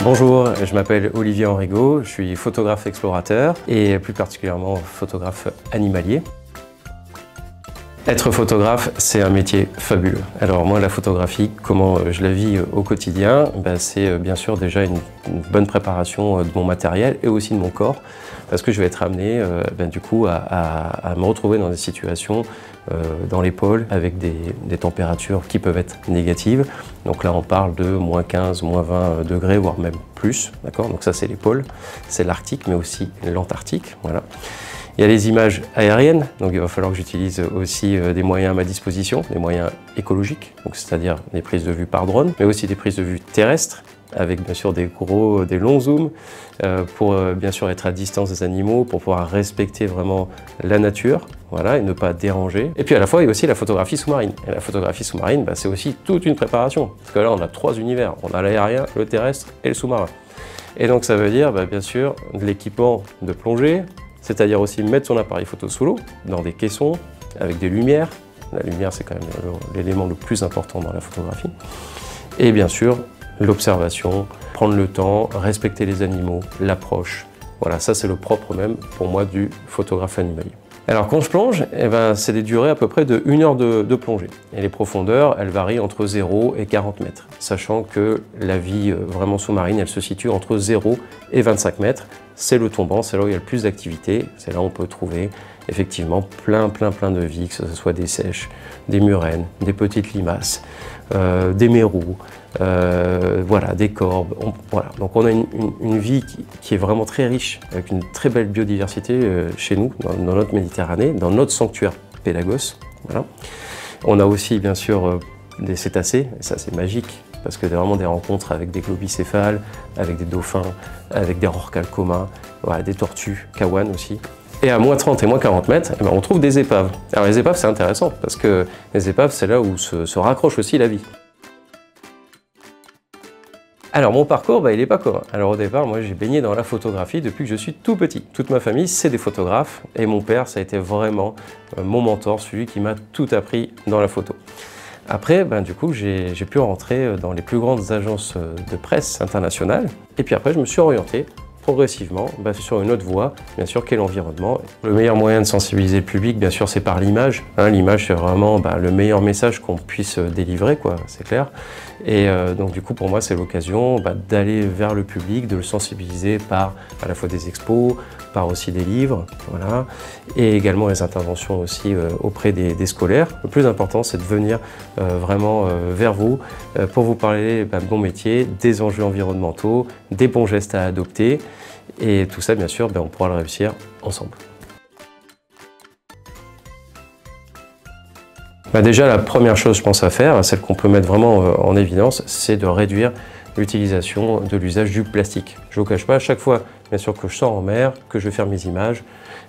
Bonjour, je m'appelle Olivier Henrigaud, je suis photographe explorateur et plus particulièrement photographe animalier. Être photographe, c'est un métier fabuleux. Alors moi, la photographie, comment je la vis au quotidien, c'est bien sûr déjà une bonne préparation de mon matériel et aussi de mon corps, parce que je vais être amené du coup à me retrouver dans des situations dans les pôles avec des températures qui peuvent être négatives. Donc là, on parle de moins 15, moins 20 degrés, voire même plus. D'accord ? Donc ça, c'est les pôles, c'est l'Arctique, mais aussi l'Antarctique. Voilà. Il y a les images aériennes, donc il va falloir que j'utilise aussi des moyens à ma disposition, des moyens écologiques, c'est-à-dire des prises de vue par drone, mais aussi des prises de vue terrestres, avec bien sûr des longs zooms, pour bien sûr être à distance des animaux, pour pouvoir respecter vraiment la nature, voilà, et ne pas déranger. Et puis à la fois, il y a aussi la photographie sous-marine. Et la photographie sous-marine, c'est aussi toute une préparation, parce que là, on a 3 univers. On a l'aérien, le terrestre et le sous-marin. Et donc ça veut dire, bien sûr, de l'équipement de plongée, c'est-à-dire aussi mettre son appareil photo sous l'eau, dans des caissons, avec des lumières. La lumière, c'est quand même l'élément le plus important dans la photographie. Et bien sûr, l'observation, prendre le temps, respecter les animaux, l'approche. Voilà, ça c'est le propre même, pour moi, du photographe animalier. Alors quand je plonge, c'est des durées à peu près de 1 heure de plongée. Et les profondeurs, elles varient entre 0 et 40 mètres, sachant que la vie vraiment sous-marine, elle se situe entre 0 et 25 mètres. C'est le tombant, c'est là où il y a le plus d'activité, c'est là où on peut trouver effectivement plein de vie, que ce soit des seiches, des murènes, des petites limaces, des mérous, voilà, des corbes. Voilà. Donc on a une vie qui est vraiment très riche, avec une très belle biodiversité chez nous, dans notre Méditerranée, dans notre sanctuaire Pélagos. Voilà. On a aussi bien sûr des cétacés, et ça c'est magique, parce que c'est vraiment des rencontres avec des globicéphales, avec des dauphins, avec des rorquals communs, voilà, des tortues, kawan aussi. Et à moins 30 et moins 40 mètres, on trouve des épaves. Alors les épaves, c'est intéressant, parce que les épaves, c'est là où se raccroche aussi la vie. Alors mon parcours, il n'est pas commun. Alors au départ, moi j'ai baigné dans la photographie depuis que je suis tout petit. Toute ma famille, c'est des photographes, et mon père, ça a été vraiment mon mentor, celui qui m'a tout appris dans la photo. Après, du coup, j'ai pu rentrer dans les plus grandes agences de presse internationales. Et puis après, je me suis orienté progressivement sur une autre voie, bien sûr, qu'est l'environnement. Le meilleur moyen de sensibiliser le public, bien sûr, c'est par l'image. L'image, c'est vraiment le meilleur message qu'on puisse délivrer, quoi, c'est clair. Et donc, du coup, pour moi, c'est l'occasion d'aller vers le public, de le sensibiliser par à la fois des expos, par aussi des livres, voilà, et également les interventions aussi auprès des scolaires. Le plus important, c'est de venir vraiment vers vous pour vous parler de mon métier, des enjeux environnementaux, des bons gestes à adopter. Et tout ça, bien sûr, on pourra le réussir ensemble. Déjà, la première chose, je pense, à faire, celle qu'on peut mettre vraiment en évidence, c'est de réduire l'utilisation de l'usage du plastique. Je ne vous cache pas, à chaque fois, bien sûr, que je sors en mer, que je vais faire mes images,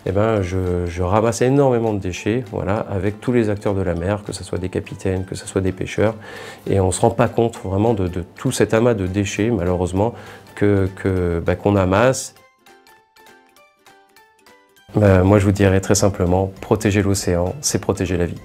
je ramasse énormément de déchets, voilà, avec tous les acteurs de la mer, que ce soit des capitaines, que ce soit des pêcheurs, et on ne se rend pas compte vraiment de tout cet amas de déchets, malheureusement, qu'on amasse. Moi, je vous dirais très simplement, protéger l'océan, c'est protéger la vie.